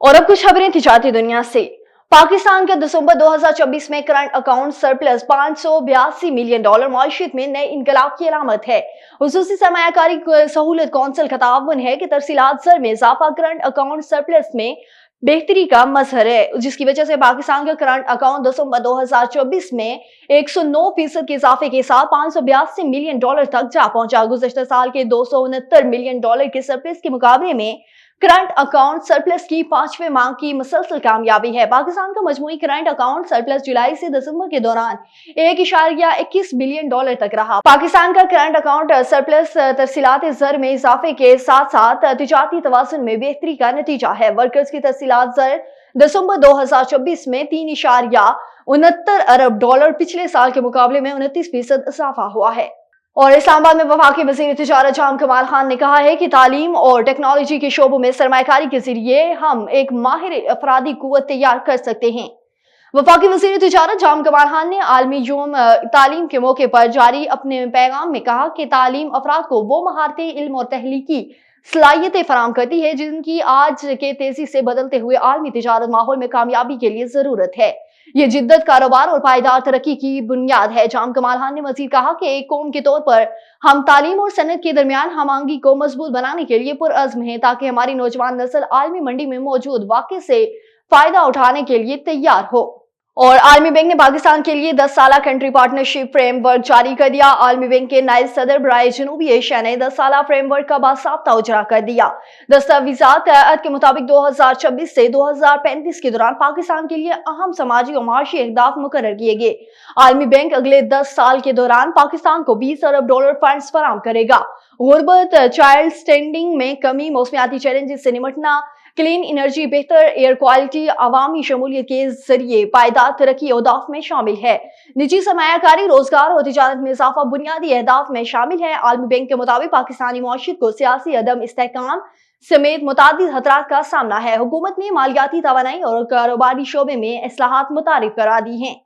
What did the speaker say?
और अब कुछ खबरें तिजारती दुनिया से। पाकिस्तान का दिसंबर 2024 में करंट अकाउंट सरप्लस $582 मिलियन मईशत में नए इनकलाब की अलामत है। हुसूसी सरमायाकारी सहूलत कौंसिल का ताउन है कि तरसीलात ज़र में इजाफा करंट अकाउंट सरप्लस में बेहतरी का मजहर है, जिसकी वजह से पाकिस्तान का करंट अकाउंट दिसंबर 2024 में 109% के इजाफे के साथ $582 मिलियन तक जा पहुंचा। गुज़श्ता साल के $269 मिलियन के सरप्लस के मुकाबले में करंट अकाउंट सरप्लस की 5वें माह की मुसलसल कामयाबी है। पाकिस्तान का मजमूई करंट अकाउंट सरप्लस जुलाई से दिसंबर के दौरान $1.21 बिलियन तक रहा। पाकिस्तान का करंट अकाउंट सरप्लस तरसीलात ज़र में इजाफे के साथ साथ तिजारती तवाज़ुन में बेहतरी का नतीजा है। वर्कर्स की तरसीलात ज़र दिसंबर 2024 में $3.69 अरब पिछले साल के मुकाबले में 29% इजाफा हुआ है। और इस्लामाबाद में वफाकी वज़ीर तिजारत जाम कमाल खान ने कहा है कि तालीम और टेक्नोलॉजी के शोबों में सरमायाकारी के जरिए हम एक माहिर अफरादी कुव्वत तैयार कर सकते हैं। वफाकी वज़ीर तिजारत जाम कमाल खान ने आलमी यौम तालीम के मौके पर जारी अपने पैगाम में कहा कि तालीम अफराद को वो महारतें, इल्म और तहलीकी सलाहियतें फराम करती है जिनकी आज के तेजी से बदलते हुए आलमी तिजारत माहौल में कामयाबी के लिए जरूरत है। ये जिद्दत, कारोबार और पायदार तरक्की की बुनियाद है। जाम कमाल खान ने मजीद कहा कि एक कौम के तौर पर हम तालीम और सनत के दरमियान हमआहंगी को मजबूत बनाने के लिए पुरअज़्म हैं ताकि हमारी नौजवान नस्ल आलमी मंडी में मौजूद वाक़े से फायदा उठाने के लिए तैयार हो। और आलमी बैंक ने पाकिस्तान के लिए 10 साला कंट्री पार्टनरशिप फ्रेमवर्क जारी कर दिया। आलमी बैंक के नायब सदर बराए जनूबी एशिया ने 10 साला फ्रेमवर्क का बासाब्ता उजरा कर दिया। दस्तावेज़ात के मुताबिक 2026 से 2035 के दौरान पाकिस्तान के लिए अहम समाजी और माशी अहदाफ मुकर्रर किए गए। आलमी बैंक अगले 10 साल के दौरान पाकिस्तान को $20 अरब फंड्स फराम करेगा। गुर्बत, चाइल्ड स्टैंडिंग में कमी, मौसमियाती चैलेंजेस से निपटना, क्लीन एनर्जी, बेहतर एयर क्वालिटी, अवामी शमूलियत के जरिए पायदार तरक्की अहदाफ में शामिल है। निजी सरमायाकारी, रोजगार और तिजारत में इजाफा बुनियादी अहदाफ में शामिल है। आलमी बैंक के मुताबिक पाकिस्तानी मौशियत को सियासी अदम इस्तेहकाम समेत मुतादिद खतरात का सामना है। हुकूमत ने मालियाती तवानाई और कारोबारी शोबे में इस्लाहात मुतारिफ करा दी हैं।